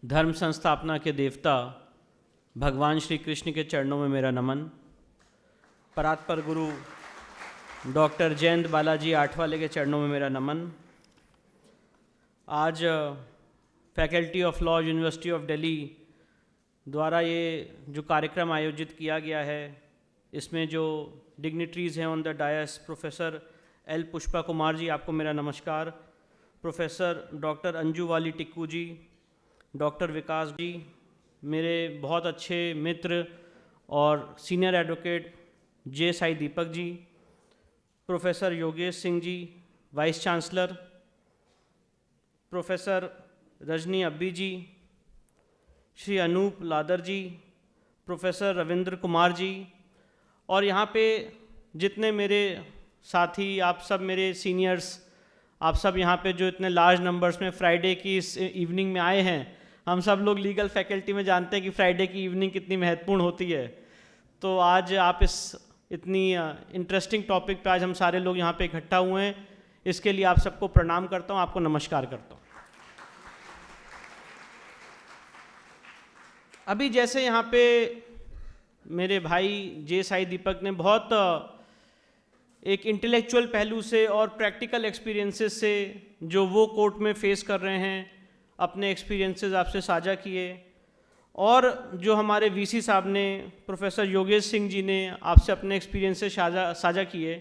धर्म संस्थापना के देवता भगवान श्री कृष्ण के चरणों में मेरा नमन। परात्पर गुरु डॉक्टर जयंत बालाजी आठवाले के चरणों में मेरा नमन। आज faculty of law university of Delhi द्वारा ये जो कार्यक्रम आयोजित किया गया है, इसमें जो डिग्निटरीज़ हैं on the dais, professor L Pushpa Kumar ji, आपको मेरा नमस्कार। प्रोफेसर डॉक्टर अंजू वाली टिक्कू जी, डॉक्टर विकास जी, मेरे बहुत अच्छे मित्र और सीनियर एडवोकेट जे Sai Deepak ji, professor Yogesh Singh ji, vice chancellor, professor Rajni अब्बी जी, श्री अनूप लादर जी, प्रोफेसर रविंद्र कुमार जी, और यहाँ पे जितने मेरे साथी, आप सब मेरे सीनियर्स, आप सब यहाँ पे जो इतने लार्ज नंबर्स में फ्राइडे की इस इवनिंग में आए हैं। हम सब लोग लीगल फैकल्टी में जानते हैं कि फ्राइडे की इवनिंग कितनी महत्वपूर्ण होती है। तो आज आप इस इतनी इंटरेस्टिंग टॉपिक पे आज हम सारे लोग यहाँ पे इकट्ठा हुए हैं, इसके लिए आप सबको प्रणाम करता हूँ, आपको नमस्कार करता हूँ। अभी जैसे यहाँ पे मेरे भाई जे साई दीपक ने बहुत एक इंटेलेक्चुअल पहलू से और प्रैक्टिकल एक्सपीरियंसेस से जो वो कोर्ट में फेस कर रहे हैं, अपने एक्सपीरियंसेस आपसे साझा किए, और जो हमारे वीसी साहब ने, प्रोफेसर योगेश सिंह जी ने आपसे अपने एक्सपीरियंसेस साझा किए।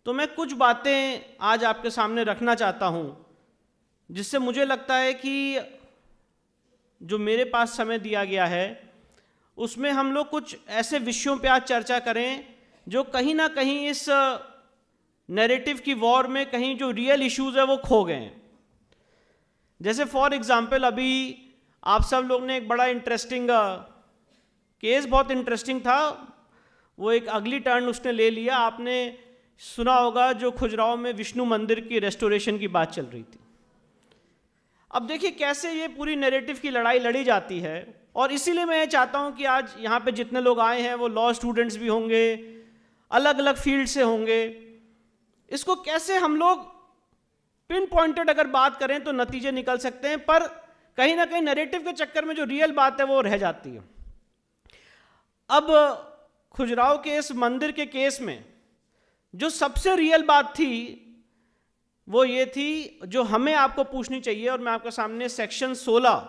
तो मैं कुछ बातें आज आपके सामने रखना चाहता हूँ, जिससे मुझे लगता है कि जो मेरे पास समय दिया गया है उसमें हम लोग कुछ ऐसे विषयों पे आज चर्चा करें जो कहीं ना कहीं इस नैरेटिव की वॉर में कहीं जो रियल इश्यूज है वो खो गए हैं। जैसे फॉर एग्जांपल अभी आप सब लोग ने एक बड़ा इंटरेस्टिंग केस, बहुत इंटरेस्टिंग था, वो एक अगली टर्न उसने ले लिया। आपने सुना होगा जो खुजराहो में विष्णु मंदिर की रेस्टोरेशन की बात चल रही थी। अब देखिए कैसे ये पूरी नैरेटिव की लड़ाई लड़ी जाती है, और इसीलिए मैं चाहता हूँ कि आज यहाँ पे जितने लोग आए हैं वो लॉ स्टूडेंट्स भी होंगे, अलग अलग फील्ड से होंगे। इसको कैसे हम लोग पिन पॉइंटेड अगर बात करें तो नतीजे निकल सकते हैं, पर कहीं ना कहीं नैरेटिव के चक्कर में जो रियल बात है वो रह जाती है। अब खुजराहो के इस मंदिर के केस में जो सबसे रियल बात थी वो ये थी जो हमें आपको पूछनी चाहिए, और मैं आपके सामने सेक्शन 16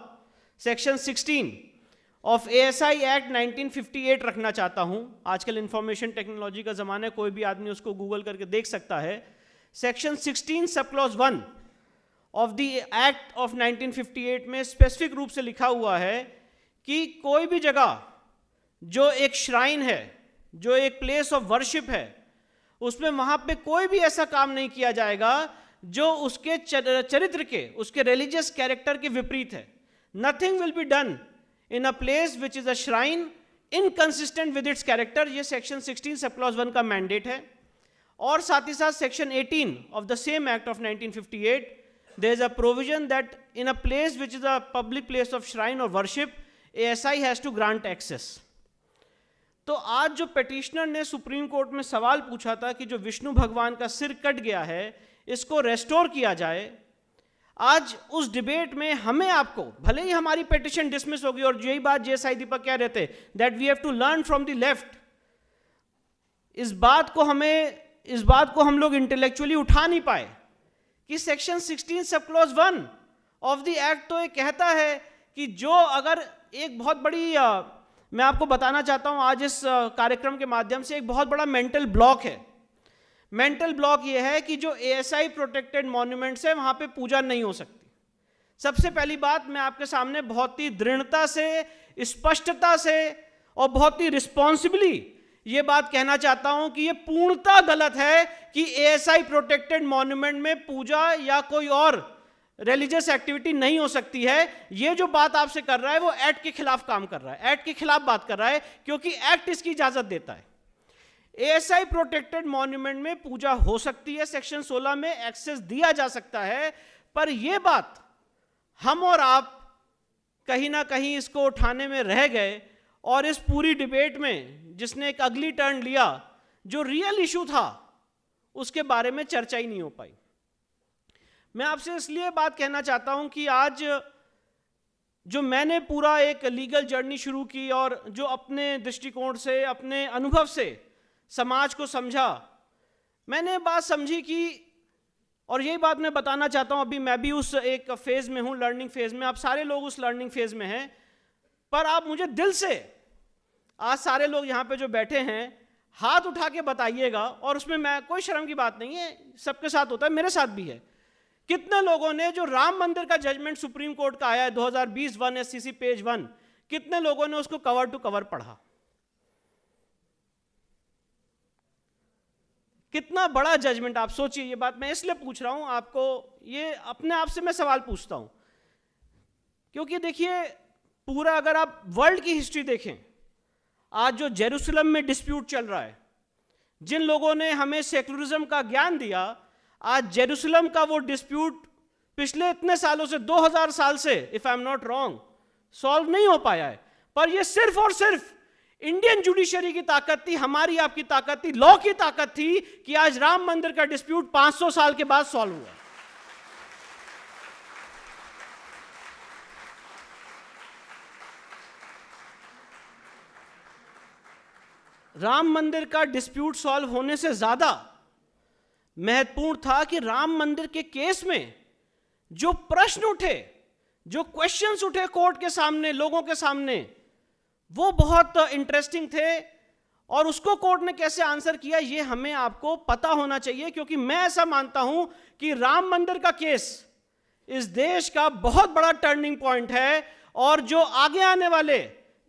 ऑफ ASI एक्ट 1958 रखना चाहता हूं। आजकल इंफॉर्मेशन टेक्नोलॉजी का ज़माना है, कोई भी आदमी उसको गूगल करके देख सकता है। Section 16 sub clause 1 of the act of 1958 में स्पेसिफिक रूप से लिखा हुआ है कि कोई भी जगह जो एक श्राइन है, जो एक प्लेस ऑफ वर्शिप है, उसमें वहां पे कोई भी ऐसा काम नहीं किया जाएगा जो उसके चरित्र के, उसके रिलीजियस कैरेक्टर के विपरीत है। Nothing will be done in a place which is a shrine inconsistent with its character. ये सेक्शन 16 सब क्लॉज 1 का मैंडेट है। और साथ ही साथ section 18 of the same act of 1958 there is a provision that in a place which is a public place of shrine or worship ASI has to grant access. तो आज जो petitioner ने सुप्रीम कोर्ट में सवाल पूछा था कि जो विष्णु भगवान का सिर कट गया है इसको रेस्टोर किया जाए, आज उस डिबेट में हमें आपको, भले ही हमारी पेटिशन डिसमिस होगी, और यही बात जे साई दीपक कह रहे थे that we have to learn from the left, इस बात को हम लोग इंटेलेक्चुअली उठा नहीं पाए कि section 16 sub clause 1 of the act तो ये कहता है कि जो अगर एक बहुत बड़ी मैं आपको बताना चाहता हूं आज इस कार्यक्रम के माध्यम से, एक बहुत बड़ा मेंटल ब्लॉक है। मेंटल ब्लॉक ये है कि जो ASI प्रोटेक्टेड मॉन्यूमेंट्स है वहां पे पूजा नहीं हो सकती। सबसे पहली बात मैं आपके सामने बहुत ही दृढ़ता से, स्पष्टता से और बहुत ही रिस्पॉन्सिबली ये बात कहना चाहता हूं कि ये पूर्णतः गलत है कि ASI प्रोटेक्टेड मॉन्यूमेंट में पूजा या कोई और रिलीजियस एक्टिविटी नहीं हो सकती है। ये जो बात आपसे कर रहा है वो एक्ट के खिलाफ काम कर रहा है, एक्ट के खिलाफ बात कर रहा है, क्योंकि एक्ट इसकी इजाजत देता है। ASI प्रोटेक्टेड मॉन्यूमेंट में पूजा हो सकती है, सेक्शन 16 में एक्सेस दिया जा सकता है, पर यह बात हम और आप कहीं ना कहीं इसको उठाने में रह गए, और इस पूरी डिबेट में जिसने एक अगली टर्न लिया, जो रियल इशू था उसके बारे में चर्चा ही नहीं हो पाई। मैं आपसे इसलिए बात कहना चाहता हूं कि आज जो मैंने पूरा एक लीगल जर्नी शुरू की और जो अपने दृष्टिकोण से, अपने अनुभव से समाज को समझा, मैंने बात समझी कि, और यही बात मैं बताना चाहता हूं, अभी मैं भी उस एक फेज में हूं, लर्निंग फेज में, आप सारे लोग उस लर्निंग फेज में हैं, पर आप मुझे दिल से, आज सारे लोग यहां पे जो बैठे हैं, हाथ उठा के बताइएगा, और उसमें मैं, कोई शर्म की बात नहीं है, सबके साथ होता है, मेरे साथ भी है, कितने लोगों ने जो राम मंदिर का जजमेंट सुप्रीम कोर्ट का आया है 2020 1 SCC पेज 1, कितने लोगों ने उसको कवर टू कवर पढ़ा? कितना बड़ा जजमेंट, आप सोचिए। ये बात मैं इसलिए पूछ रहा हूं आपको, ये अपने आप से मैं सवाल पूछता हूं, क्योंकि देखिए, पूरा अगर आप वर्ल्ड की हिस्ट्री देखें, आज जो जेरूसलम में डिस्प्यूट चल रहा है, जिन लोगों ने हमें सेक्युलरिज्म का ज्ञान दिया, आज जेरूसलम का वो डिस्प्यूट पिछले इतने सालों से, 2000 साल से, if I am not wrong, solve नहीं हो पाया है। पर ये सिर्फ और सिर्फ इंडियन जुडिशरी की ताकत थी, हमारी आपकी ताकत थी, लॉ की ताकत थी, कि आज राम मंदिर का डिस्प्यूट 500 साल के बाद सॉल्व हुआ। राम मंदिर का डिस्प्यूट सॉल्व होने से ज्यादा महत्वपूर्ण था कि राम मंदिर के केस में जो प्रश्न उठे, जो क्वेश्चंस उठे कोर्ट के सामने, लोगों के सामने, वो बहुत इंटरेस्टिंग थे, और उसको कोर्ट ने कैसे आंसर किया, ये हमें आपको पता होना चाहिए, क्योंकि मैं ऐसा मानता हूं कि राम मंदिर का केस इस देश का बहुत बड़ा टर्निंग पॉइंट है, और जो आगे आने वाले,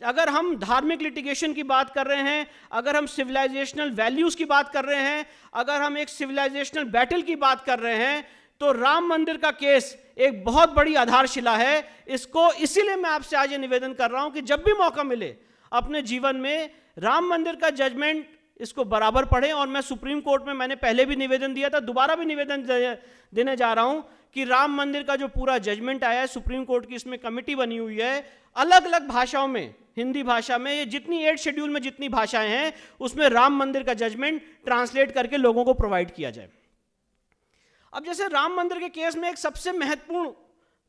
अगर हम धार्मिक लिटिगेशन की बात कर रहे हैं, अगर हम सिविलाइजेशनल वैल्यूज की बात कर रहे हैं, अगर हम एक सिविलाइजेशनल बैटल की बात कर रहे हैं, तो राम मंदिर का केस एक बहुत बड़ी आधारशिला है। इसको इसीलिए मैं आपसे आज ये निवेदन कर रहा हूं कि जब भी मौका मिले अपने जीवन में, राम मंदिर का जजमेंट इसको बराबर पढ़ें। और मैं सुप्रीम कोर्ट में, मैंने पहले भी निवेदन दिया था, दोबारा भी निवेदन देने जा रहा हूं कि राम मंदिर का जो पूरा जजमेंट आया है सुप्रीम कोर्ट की, इसमें कमिटी बनी हुई है, अलग अलग भाषाओं में, हिंदी भाषा में, ये जितनी 8 शेड्यूल में जितनी भाषाएं हैं, उसमें राम मंदिर का जजमेंट ट्रांसलेट करके लोगों को प्रोवाइड किया जाए। अब जैसे राम मंदिर के केस में एक सबसे महत्वपूर्ण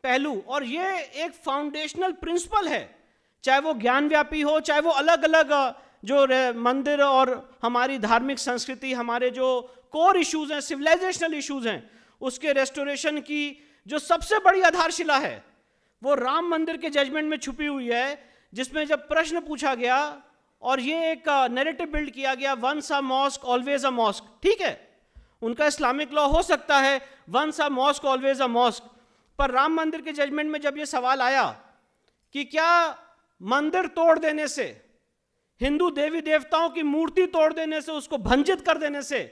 पहलू, और ये एक फाउंडेशनल प्रिंसिपल है, चाहे वो ज्ञानव्यापी हो, चाहे वो अलग अलग जो मंदिर और हमारी धार्मिक संस्कृति, हमारे जो कोर इश्यूज हैं, सिविलाइजेशनल इश्यूज हैं, उसके रेस्टोरेशन की जो सबसे बड़ी आधारशिला है, वो राम मंदिर के जजमेंट में छुपी हुई है, जिसमें जब प्रश्न पूछा गया और ये एक नैरेटिव बिल्ड किया गया, once a mosque always a mosque, ठीक है, उनका इस्लामिक लॉ हो सकता है once a mosque always a mosque, पर राम मंदिर के जजमेंट में जब ये सवाल आया कि क्या मंदिर तोड़ देने से, हिंदू देवी देवताओं की मूर्ति तोड़ देने से, उसको भंजित कर देने से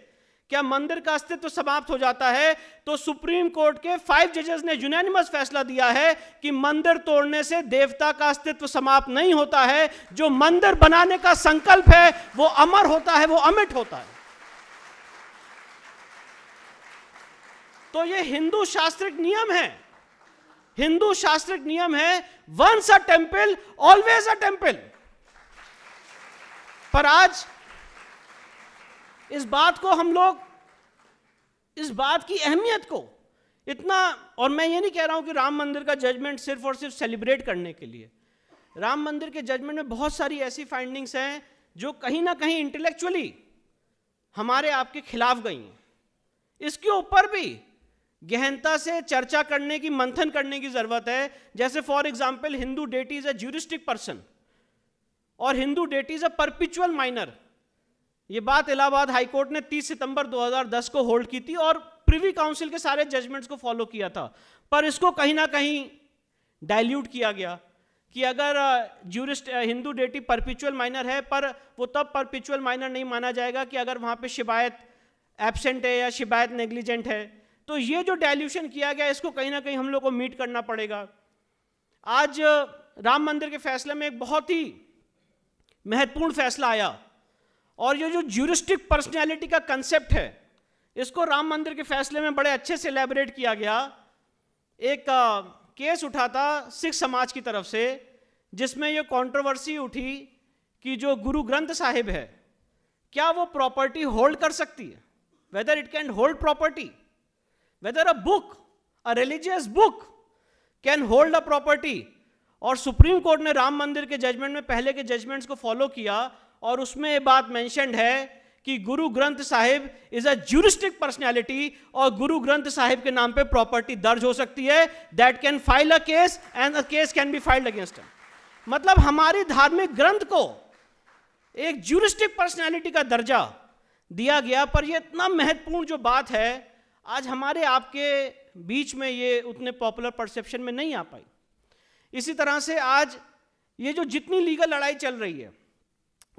क्या मंदिर का अस्तित्व समाप्त हो जाता है, तो सुप्रीम कोर्ट के 5 जजेस ने यूनानिमस फैसला दिया है कि मंदिर तोड़ने से देवता का अस्तित्व समाप्त नहीं होता है, जो मंदिर बनाने का संकल्प है वो अमर होता है, वो अमिट होता है। तो ये हिंदू शास्त्रिक नियम है, हिंदू शास्त्रिक नियम है, once a temple always a temple. पर आज इस बात को हम लोग, इस बात की अहमियत को इतना, और मैं ये नहीं कह रहा हूं कि राम मंदिर का जजमेंट सिर्फ और सिर्फ सेलिब्रेट करने के लिए, राम मंदिर के जजमेंट में बहुत सारी ऐसी फाइंडिंग्स हैं जो कहीं ना कहीं इंटेलेक्चुअली हमारे आपके खिलाफ गई हैं। इसके ऊपर भी गहनता से चर्चा करने की, मंथन करने की जरूरत है। जैसे for example, Hindu deity is a juristic person और Hindu deity is a perpetual minor. ये बात इलाहाबाद हाईकोर्ट ने 30 सितंबर 2010 को होल्ड की थी और प्रिवी काउंसिल के सारे जजमेंट्स को फॉलो किया था, पर इसको कहीं ना कहीं डाइल्यूट किया गया कि अगर हिंदू डेटी परपिचुअल माइनर है, पर वो तब परपिचुअल माइनर नहीं माना जाएगा कि अगर वहां पे शिबायत एब्सेंट है या शिबायत नेग्लिजेंट है। तो ये जो डाइल्यूशन किया गया, इसको कहीं ना कहीं हम लोग को मीट करना पड़ेगा। आज राम मंदिर के फैसले में एक बहुत ही महत्वपूर्ण फैसला आया, और ये जो ज्यूरिस्टिक पर्सनैलिटी का कंसेप्ट है, इसको राम मंदिर के फैसले में बड़े अच्छे से एलैबोरेट किया गया। एक केस उठा था सिख समाज की तरफ से, जिसमें ये कंट्रोवर्सी उठी कि जो गुरु ग्रंथ साहिब है, क्या वो प्रॉपर्टी होल्ड कर सकती है, whether it can hold property, weather a book, a religious book can hold a property. और सुप्रीम कोर्ट ने राम मंदिर के जजमेंट में पहले के जजमेंट्स को फॉलो किया और उसमें ये बात मेंशन्ड है कि Guru Granth Sahib is a juristic personality और गुरु ग्रंथ साहिब के नाम पे प्रॉपर्टी दर्ज हो सकती है, that can file a case and a case can be filed against him. मतलब हमारी धार्मिक ग्रंथ को एक ज्यूरिस्टिक पर्सनैलिटी का दर्जा दिया गया। पर ये इतना महत्वपूर्ण जो बात है आज हमारे आपके बीच में ये उतने पॉपुलर परसेप्शन में नहीं आ पाई। इसी तरह से आज ये जो जितनी लीगल लड़ाई चल रही है,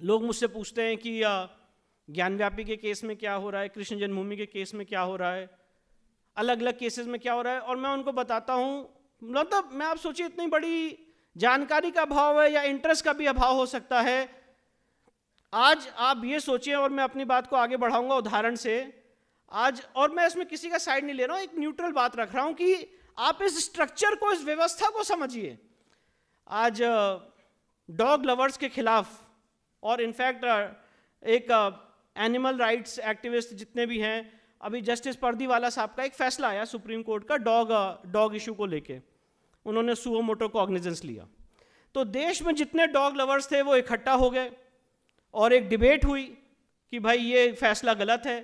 लोग मुझसे पूछते हैं कि ज्ञानव्यापी के केस में क्या हो रहा है, कृष्ण जन्मभूमि के केस में क्या हो रहा है, अलग अलग केसेस में क्या हो रहा है, और मैं उनको बताता हूँ। मतलब मैं आप सोचिए इतनी बड़ी जानकारी का अभाव है या इंटरेस्ट का भी अभाव हो सकता है। आज आप ये सोचिए, और मैं अपनी बात को आगे बढ़ाऊंगा उदाहरण से आज, और मैं इसमें किसी का साइड नहीं ले रहा हूँ, एक न्यूट्रल बात रख रहा हूँ कि आप इस स्ट्रक्चर को, इस व्यवस्था को समझिए। आज डॉग लवर्स के खिलाफ और इनफैक्ट एक एनिमल राइट्स एक्टिविस्ट जितने भी हैं, अभी जस्टिस पर्दीवाला साहब का एक फैसला आया सुप्रीम कोर्ट का डॉग इशू को लेके, उन्होंने सुओ मोटो कॉग्निजेंस लिया। तो देश में जितने डॉग लवर्स थे वो इकट्ठा हो गए और एक डिबेट हुई कि भाई ये फैसला गलत है।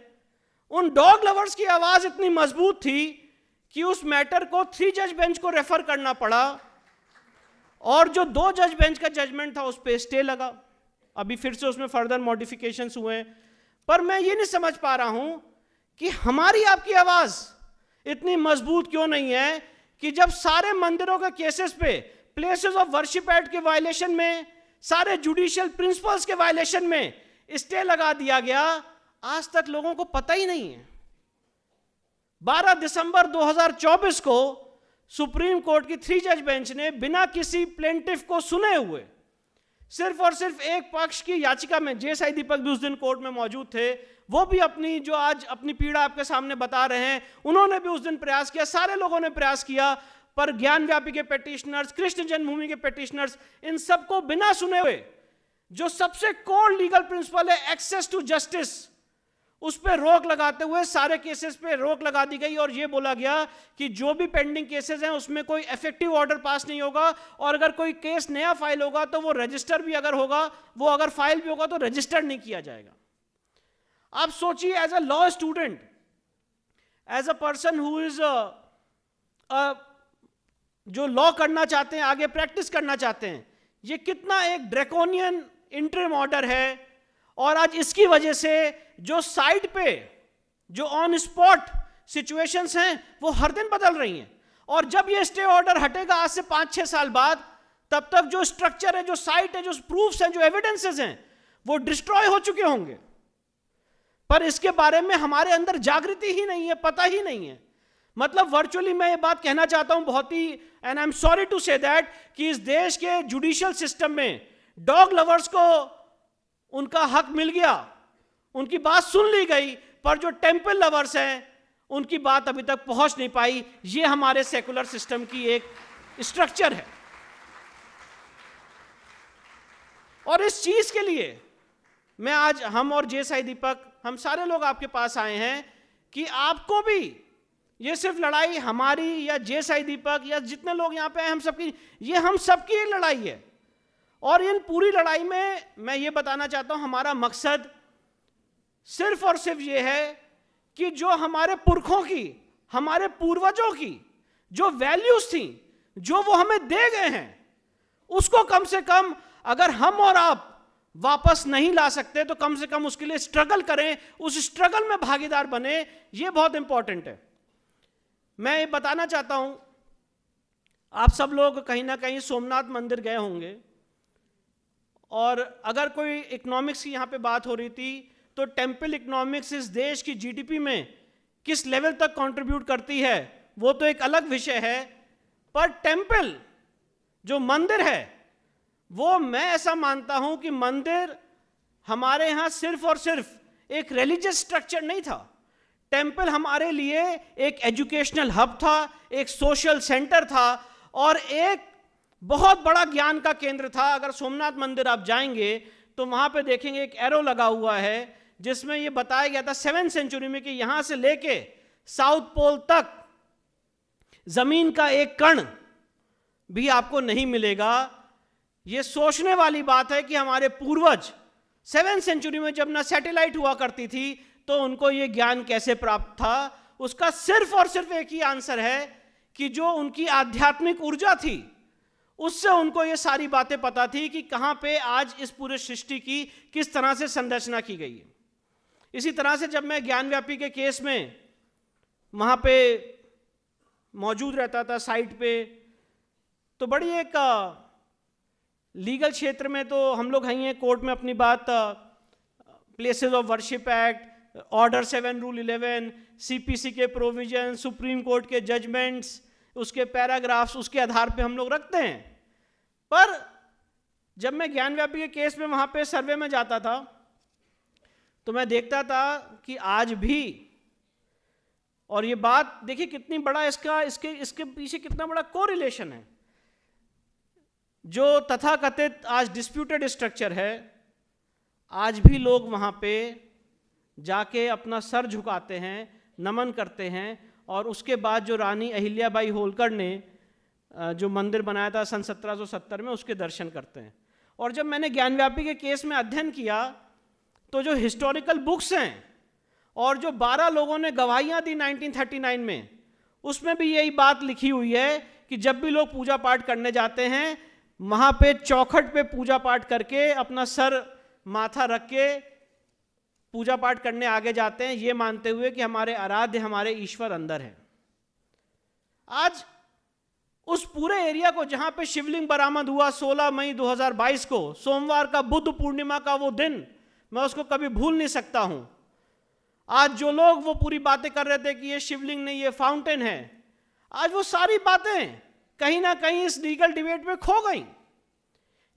उन डॉग लवर्स की आवाज इतनी मजबूत थी कि उस मैटर को 3 जज बेंच को रेफर करना पड़ा और जो 2 जज बेंच का जजमेंट था उस पर स्टे लगा। अभी फिर से उसमें फर्दर मॉडिफिकेशंस हुए। पर मैं ये नहीं समझ पा रहा हूं कि हमारी आपकी आवाज इतनी मजबूत क्यों नहीं है कि जब सारे मंदिरों के केसेस पे, प्लेसेस ऑफ वर्शिप एक्ट के वायलेशन में, सारे जुडिशियल प्रिंसिपल्स के वायलेशन में स्टे लगा दिया गया, आज तक लोगों को पता ही नहीं है। 12 दिसंबर 2024 को सुप्रीम कोर्ट की 3 जज बेंच ने बिना किसी प्लेंटिफ को सुने हुए सिर्फ और सिर्फ एक पक्ष की याचिका में, जेएसआई दीपक भी उस दिन कोर्ट में मौजूद थे, वो भी अपनी जो आज अपनी पीड़ा आपके सामने बता रहे हैं, उन्होंने भी उस दिन प्रयास किया, सारे लोगों ने प्रयास किया, पर ज्ञानव्यापी के पेटिशनर्स, कृष्ण जन्मभूमि के पेटिशनर्स, इन सबको बिना सुने हुए जो सबसे कोर लीगल प्रिंसिपल है एक्सेस टू जस्टिस, उस पर रोक लगाते हुए सारे केसेस पे रोक लगा दी गई और यह बोला गया कि जो भी पेंडिंग केसेस हैं उसमें कोई इफेक्टिव ऑर्डर पास नहीं होगा और अगर कोई केस नया फाइल होगा तो वो रजिस्टर भी अगर होगा, वो अगर फाइल भी होगा तो रजिस्टर नहीं किया जाएगा। आप सोचिए, as a law student, as a person who is जो लॉ करना चाहते हैं, आगे प्रैक्टिस करना चाहते हैं, ये कितना एक ड्रैकोनियन इंटरिम ऑर्डर है। और आज इसकी वजह से जो साइड पे जो ऑन स्पॉट सिचुएशंस हैं वो हर दिन बदल रही हैं, और जब ये स्टे ऑर्डर हटेगा आज से 5-6 साल बाद, तब तक जो स्ट्रक्चर है, जो साइट है, जो प्रूफ्स हैं, जो एविडेंसेस हैं, वो डिस्ट्रॉय हो चुके होंगे। पर इसके बारे में हमारे अंदर जागृति ही नहीं है, पता ही नहीं है। मतलब वर्चुअली मैं ये बात कहना चाहता हूं बहुत ही, and I am sorry to say that, कि इस देश के जुडिशियल सिस्टम में डॉग लवर्स को उनका हक मिल गया, उनकी बात सुन ली गई, पर जो टेंपल लवर्स हैं उनकी बात अभी तक पहुंच नहीं पाई। ये हमारे सेकुलर सिस्टम की एक स्ट्रक्चर है। और इस चीज के लिए मैं आज, हम और जेएसआई दीपक, हम सारे लोग आपके पास आए हैं कि आपको भी ये सिर्फ लड़ाई हमारी या जेएसआई दीपक या जितने लोग यहां पे हैं, हम सबकी, ये हम सबकी एक लड़ाई है। और इन पूरी लड़ाई में मैं ये बताना चाहता हूं, हमारा मकसद सिर्फ और सिर्फ ये है कि जो हमारे पुरखों की, हमारे पूर्वजों की जो वैल्यूज थी, जो वो हमें दे गए हैं, उसको कम से कम अगर हम और आप वापस नहीं ला सकते तो कम से कम उसके लिए स्ट्रगल करें, उस स्ट्रगल में भागीदार बने। ये बहुत इंपॉर्टेंट है। मैं ये बताना चाहता हूं, आप सब लोग कहीं ना कहीं सोमनाथ मंदिर गए होंगे, और अगर कोई इकोनॉमिक्स की यहां पे बात हो रही थी तो टेंपल इकोनॉमिक्स इस देश की जीडीपी में किस लेवल तक कंट्रीब्यूट करती है वो तो एक अलग विषय है। पर टेंपल जो मंदिर है, वो मैं ऐसा मानता हूं कि मंदिर हमारे यहां सिर्फ और सिर्फ एक रिलीजियस स्ट्रक्चर नहीं था। टेंपल हमारे लिए एक एजुकेशनल हब था, एक सोशल सेंटर था, और एक बहुत बड़ा ज्ञान का केंद्र था। अगर सोमनाथ मंदिर आप जाएंगे तो वहां पे देखेंगे एक एरो लगा हुआ है जिसमें ये बताया गया था 7वीं सेंचुरी में कि यहां से लेके साउथ पोल तक जमीन का एक कण भी आपको नहीं मिलेगा। ये सोचने वाली बात है कि हमारे पूर्वज 7वीं सेंचुरी में जब ना सैटेलाइट हुआ करती थी तो उनको ये ज्ञान कैसे प्राप्त था। उसका सिर्फ और सिर्फ एक ही आंसर है कि जो उनकी आध्यात्मिक ऊर्जा थी उससे उनको ये सारी बातें पता थी कि कहां पे आज इस पूरे सृष्टि की किस तरह से संरचना की गई है। इसी तरह से जब मैं ज्ञानव्यापी के केस में वहां पे मौजूद रहता था साइट पे, तो बड़ी एक लीगल क्षेत्र में तो हम लोग हैं कोर्ट में अपनी बात places of worship act, order 7 rule 11, CPC के प्रोविजन, सुप्रीम कोर्ट के जजमेंट्स, उसके पैराग्राफ्स, उसके आधार पे हम लोग रखते हैं। पर जब मैं ज्ञानव्यापी के केस में वहां पे सर्वे में जाता था तो मैं देखता था कि आज भी, और ये बात देखिए कितनी बड़ा इसके पीछे कितना बड़ा कोरिलेशन है, जो तथाकथित आज डिस्प्यूटेड स्ट्रक्चर है, आज भी लोग वहां पे जाके अपना सर झुकाते हैं, नमन करते हैं, और उसके बाद जो रानी अहिल्याबाई होलकर ने जो मंदिर बनाया था सन 1770 में, उसके दर्शन करते हैं। और जब मैंने ज्ञानव्यापी के केस में अध्ययन किया तो जो हिस्टोरिकल बुक्स हैं और जो 12 लोगों ने गवाहियां दी 1939 में, उसमें भी यही बात लिखी हुई है कि जब भी लोग पूजा पाठ करने जाते हैं वहां पे चौखट पे पूजा पाठ करके अपना सर माथा रख के पूजा पाठ करने आगे जाते हैं, ये मानते हुए कि हमारे आराध्य, हमारे ईश्वर अंदर है। आज उस पूरे एरिया को जहां पे शिवलिंग बरामद हुआ 16 मई 2022 को, सोमवार का बुद्ध पूर्णिमा का वो दिन, मैं उसको कभी भूल नहीं सकता हूं। आज जो लोग वो पूरी बातें कर रहे थे कि ये शिवलिंग नहीं, ये फाउंटेन है, आज वो सारी बातें कहीं ना कहीं इस लीगल डिबेट में खो गई।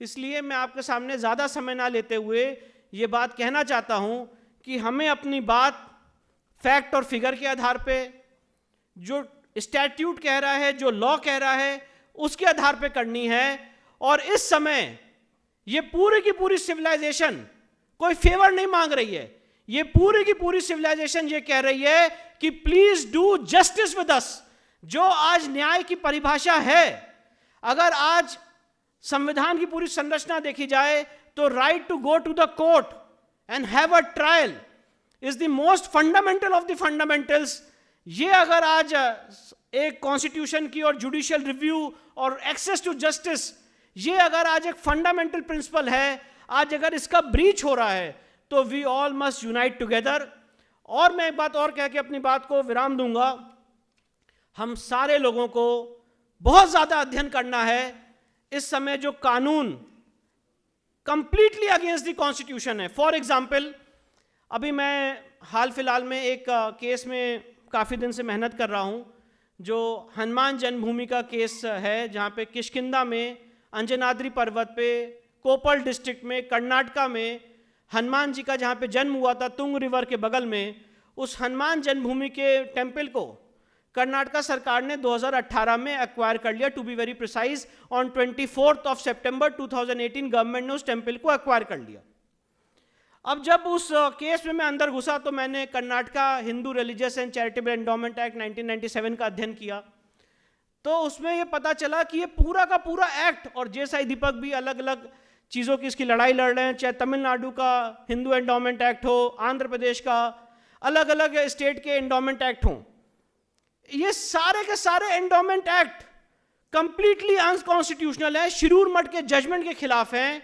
इसलिए मैं आपके सामने ज्यादा समय ना लेते हुए ये बात कहना चाहता हूं कि हमें अपनी बात फैक्ट और फिगर के आधार पे, जो स्टैट्यूट कह रहा है, जो लॉ कह रहा है, उसके आधार पे करनी है। और इस समय ये पूरी की पूरी सिविलाइजेशन कोई फेवर नहीं मांग रही है, ये पूरी की पूरी सिविलाइजेशन ये कह रही है कि please do justice with us. जो आज न्याय की परिभाषा है, अगर आज संविधान की पूरी संरचना देखी जाए तो right to go to the court and have a trial is the most fundamental of the fundamentals. ये अगर आज एक कॉन्स्टिट्यूशन की और जुडिशियल रिव्यू और एक्सेस टू जस्टिस, ये अगर आज एक फंडामेंटल प्रिंसिपल है, आज अगर इसका ब्रीच हो रहा है तो we all must unite together. और मैं एक बात और कह के अपनी बात को विराम दूंगा, हम सारे लोगों को बहुत ज्यादा अध्ययन करना है। इस समय जो कानून कंप्लीटली अगेंस्ट द कॉन्स्टिट्यूशन है, फॉर एग्जाम्पल अभी मैं हाल फिलहाल में एक केस में काफ़ी दिन से मेहनत कर रहा हूं, जो हनुमान जन्मभूमि का केस है, जहां पे किष्किंधा में अंजनाद्रि पर्वत पे कोप्पल डिस्ट्रिक्ट में कर्नाटका में हनुमान जी का जहां पे जन्म हुआ था तुंग रिवर के बगल में, उस हनुमान जन्मभूमि के टेम्पल को कर्नाटका सरकार ने 2018 में एक्वायर कर लिया। To be very precise, on 24 September 2018 government ने उस टेम्पल को एक्वायर कर लिया। अब जब उस केस में मैं अंदर घुसा तो मैंने Karnataka Hindu religious and charitable endowment act 1997 का अध्ययन किया। तो उसमें ये पता चला कि ये पूरा का पूरा एक्ट, और जेएसआई दीपक भी अलग अलग चीज़ों की इसकी लड़ाई लड़ रहे हैं, चाहे तमिलनाडु का हिंदू एंडोमेंट एक्ट हो, आंध्र प्रदेश का, अलग अलग स्टेट के एंडोमेंट एक्ट हों, ये सारे के सारे एंडोमेंट एक्ट कंप्लीटली अनकॉन्स्टिट्यूशनल है, शिरूर मठ के जजमेंट के खिलाफ हैं।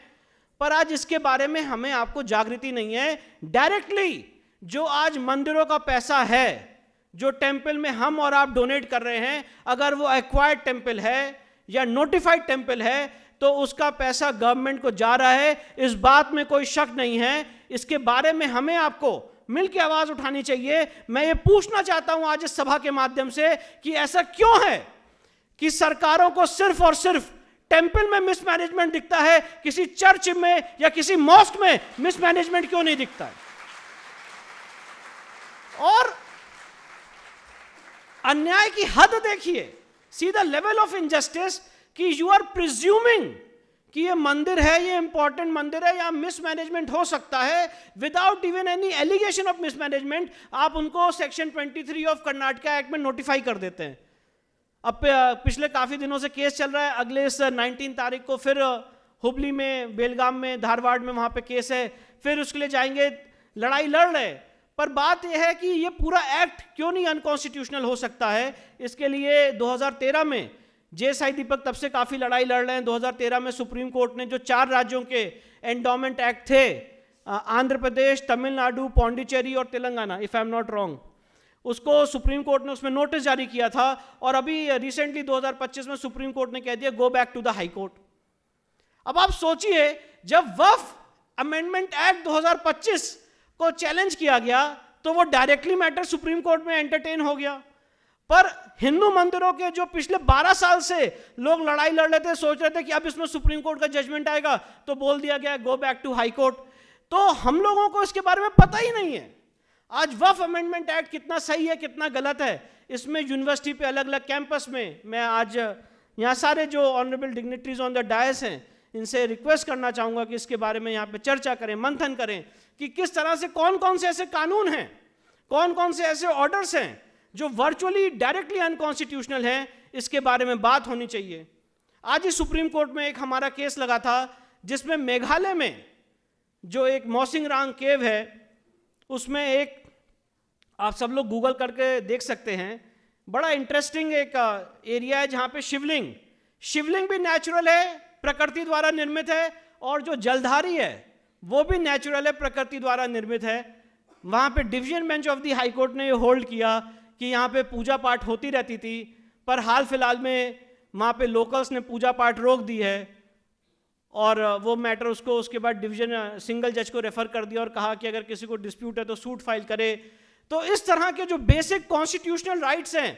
पर आज इसके बारे में हमें आपको जागृति नहीं है। डायरेक्टली जो आज मंदिरों का पैसा है, जो टेम्पल में हम और आप डोनेट कर रहे हैं, अगर वो एक्वायर्ड टेम्पल है या नोटिफाइड टेम्पल है तो उसका पैसा गवर्नमेंट को जा रहा है, इस बात में कोई शक नहीं है। इसके बारे में हमें आपको मिलकर आवाज उठानी चाहिए। मैं ये पूछना चाहता हूं आज इस सभा के माध्यम से कि ऐसा क्यों है कि सरकारों को सिर्फ और सिर्फ टेंपल में मिसमैनेजमेंट दिखता है, किसी चर्च में या किसी मॉस्क में मिसमैनेजमेंट क्यों नहीं दिखता है? और अन्याय की हद देखिए, see the level of injustice कि यू आर प्रिज्यूमिंग कि ये मंदिर है, ये इंपॉर्टेंट मंदिर है, यहां मिसमैनेजमेंट हो सकता है without even any allegation of mismanagement. आप उनको सेक्शन 23 ऑफ कर्नाटका एक्ट में नोटिफाई कर देते हैं। अब पिछले काफ़ी दिनों से केस चल रहा है, अगले इस 19 तारीख को फिर हुबली में, बेलगाम में, धारवाड़ में वहाँ पे केस है, फिर उसके लिए जाएंगे, लड़ाई लड़ रहे। पर बात यह है कि ये पूरा एक्ट क्यों नहीं अनकॉन्स्टिट्यूशनल हो सकता है। इसके लिए 2013 में जेएसआई दीपक तब से काफ़ी लड़ाई लड़ रहे हैं। 2013 में सुप्रीम कोर्ट ने जो 4 राज्यों के एंडोमेंट एक्ट थे, आंध्र प्रदेश, तमिलनाडु, पौंडीचेरी और Telangana, if I am not wrong, उसको सुप्रीम कोर्ट ने उसमें नोटिस जारी किया था। और अभी रिसेंटली 2025 में सुप्रीम कोर्ट ने कह दिया go back to the high court. अब आप सोचिए, जब वक्फ अमेंडमेंट एक्ट 2025 को चैलेंज किया गया तो वो डायरेक्टली मैटर सुप्रीम कोर्ट में एंटरटेन हो गया। पर हिंदू मंदिरों के जो पिछले 12 साल से लोग लड़ाई लड़ रहे थे, सोच रहे थे कि अब इसमें सुप्रीम कोर्ट का जजमेंट आएगा, तो बोल दिया गया go back to high court. तो हम लोगों को इसके बारे में पता ही नहीं है आज वक्फ अमेंडमेंट एक्ट कितना सही है, कितना गलत है। इसमें यूनिवर्सिटी पे अलग अलग कैंपस में, मैं आज यहाँ सारे जो honourable dignitaries on the dais हैं, इनसे रिक्वेस्ट करना चाहूँगा कि इसके बारे में यहाँ पे चर्चा करें, मंथन करें कि किस तरह से कौन कौन से ऐसे कानून हैं, कौन कौन से ऐसे ऑर्डर्स हैं जो वर्चुअली डायरेक्टली अनकॉन्स्टिट्यूशनल हैं। इसके बारे में बात होनी चाहिए। आज ही सुप्रीम कोर्ट में एक हमारा केस लगा था जिसमें मेघालय में जो एक मौसिंगरांग केव है, उसमें एक, आप सब लोग गूगल करके देख सकते हैं, बड़ा इंटरेस्टिंग एक एरिया है जहाँ पे शिवलिंग भी नेचुरल है, प्रकृति द्वारा निर्मित है, और जो जलधारी है वो भी नेचुरल है, प्रकृति द्वारा निर्मित है। वहाँ पे division bench of the high court ने ये होल्ड किया कि यहाँ पे पूजा पाठ होती रहती थी, पर हाल फिलहाल में वहाँ पे लोकल्स ने पूजा पाठ रोक दी है, और वो मैटर उसको उसके बाद डिवीजन सिंगल जज को रेफर कर दिया और कहा कि अगर किसी को डिस्प्यूट है तो सूट फाइल करे। तो इस तरह के जो बेसिक कॉन्स्टिट्यूशनल राइट्स हैं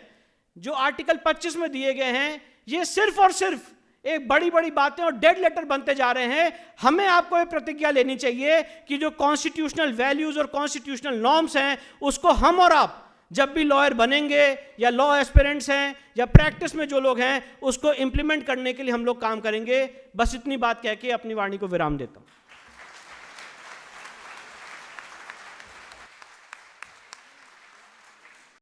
जो आर्टिकल 25 में दिए गए हैं, ये सिर्फ और सिर्फ एक बड़ी बड़ी बातें और डेड लेटर बनते जा रहे हैं। हमें आपको ये प्रतिज्ञा लेनी चाहिए कि जो कॉन्स्टिट्यूशनल वैल्यूज और कॉन्स्टिट्यूशनल नॉर्म्स हैं उसको हम और आप जब भी लॉयर बनेंगे या लॉ एस्पिरेंट्स हैं या प्रैक्टिस में जो लोग हैं उसको इंप्लीमेंट करने के लिए हम लोग काम करेंगे। बस इतनी बात कह के अपनी वाणी को विराम देता हूं।